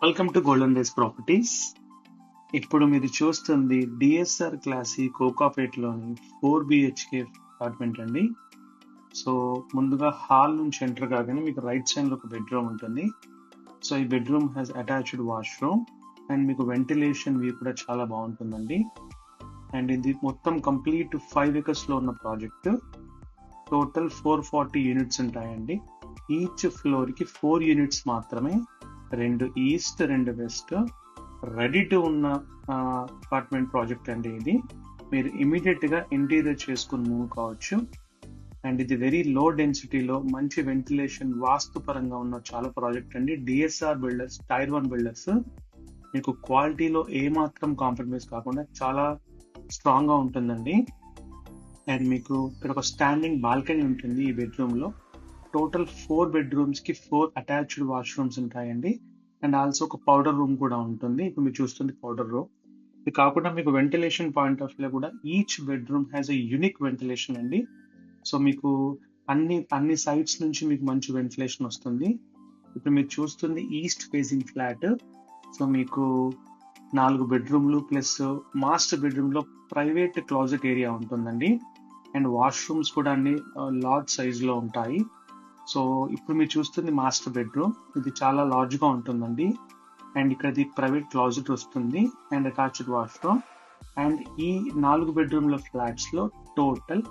Welcome to Golden Race Properties. ఇప్పుడు మీరు చూస్తుంది డిఎస్ఆర్ క్లాసీ కోకాపేట్లోని 4 BHK అపార్ట్మెంట్ అండి. సో ముందుగా హాల్ నుంచి ఎంటర్ కాగానే మీకు రైట్ సైడ్ లో ఒక బెడ్రూమ్ ఉంటుంది. సో ఈ bedroom has attached washroom and మీకు వెంటిలేషన్ వ్యూ కూడా చాలా బాగుంటుందండి. అండ్ ఇది మొత్తం కంప్లీట్ 5 acres లో ఉన్న ప్రాజెక్ట్. టోటల్ 440 యూనిట్స్ ఉంటాయండి. ఈచ్ ఫ్లోర్ కి 4 యూనిట్స్ మాత్రమే, 2 ఈస్ట్ 2 వెస్ట్. రెడీ టు ఉన్న అపార్ట్మెంట్ ప్రాజెక్ట్ అండి ఇది. మీరు ఇమీడియట్ గా ఇంటీరియర్ చేసుకుని మూవ్ కావచ్చు. అండ్ ఇది వెరీ లో డెన్సిటీలో మంచి వెంటిలేషన్ వాస్తు పరంగా ఉన్న చాలా ప్రాజెక్ట్ అండి. DSR builders, tier 1 builders. మీకు క్వాలిటీలో ఏ మాత్రం కాంప్రమైజ్ కాకుండా చాలా స్ట్రాంగ్ గా ఉంటుందండి. అండ్ మీకు ఇక్కడ ఒక స్టాండింగ్ బాల్కనీ ఉంటుంది ఈ బెడ్రూమ్ లో. టోటల్ 4 bedrooms కి 4 అటాచ్డ్ వాష్రూమ్స్ ఉంటాయండి. అండ్ ఆల్సో ఒక పౌడర్ రూమ్ కూడా ఉంటుంది. ఇప్పుడు మీరు చూస్తుంది పౌడర్ రూమ్. ఇది కాకుండా మీకు వెంటిలేషన్ పాయింట్ ఆఫ్ వ్యూ కూడా each bedroom has a unique ventilation అండి. సో మీకు అన్ని సైడ్స్ నుంచి మీకు మంచి వెంటిలేషన్ వస్తుంది. ఇప్పుడు మీరు చూస్తుంది ఈస్ట్ ఫేసింగ్ ఫ్లాట్. సో మీకు 4 బెడ్రూమ్లు ప్లస్ మాస్టర్ బెడ్రూమ్ లో ప్రైవేట్ క్లాజెట్ ఏరియా ఉంటుందండి. అండ్ వాష్రూమ్స్ కూడా అన్ని లార్జ్ సైజ్ లో ఉంటాయి. సో ఇప్పుడు మీరు చూస్తుంది మాస్టర్ బెడ్రూమ్. ఇది చాలా లార్జ్ గా ఉంటుందండి. అండ్ ఇక్కడ ప్రైవేట్ క్లాజెట్ వస్తుంది అండ్ అటాచ్డ్ వాష్రూమ్. అండ్ ఈ 4 bedroomల ఫ్లాట్స్ లో టోటల్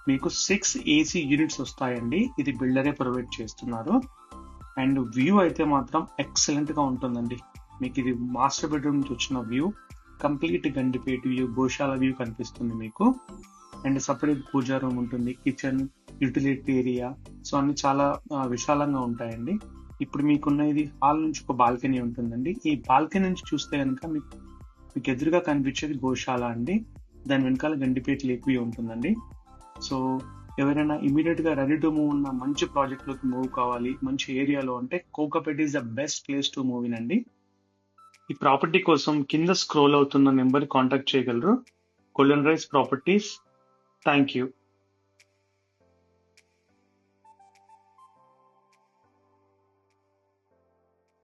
మీకు 6 AC యూనిట్స్ వస్తాయండి. ఇది బిల్డరే ప్రొవైడ్ చేస్తున్నారు. అండ్ వ్యూ అయితే మాత్రం ఎక్సలెంట్ గా ఉంటుందండి. మీకు ఇది మాస్టర్ బెడ్రూమ్ నుంచి వచ్చిన వ్యూ, కంప్లీట్ గండిపేట వ్యూ, గోశాల వ్యూ కనిపిస్తుంది మీకు. అండ్ సపరేట్ పూజా రూమ్ ఉంటుంది, కిచెన్, యూటిలిటీ ఏరియా. సో అన్ని చాలా విశాలంగా ఉంటాయండి. ఇప్పుడు మీకున్న ఇది హాల్ నుంచి ఒక బాల్కనీ ఉంటుందండి. ఈ బాల్కనీ నుంచి చూస్తే కనుక మీకు ఎదురుగా కనిపించేది గోశాల అండి. దాని వెనకాల గండిపేట లేక్ వ్యూ ఉంటుందండి. సో ఎవరైనా ఇమీడియట్ గా రెడీ టు మూవ్ ఉన్న మంచి ప్రాజెక్ట్ లోకి మూవ్ కావాలి, మంచి ఏరియాలో అంటే Kokapet is the best place to move in అండి. ఈ ప్రాపర్టీ కోసం కింద స్క్రోల్ అవుతున్న నెంబర్ కాంటాక్ట్ చేయగలరు. Golden rice properties. Thank you.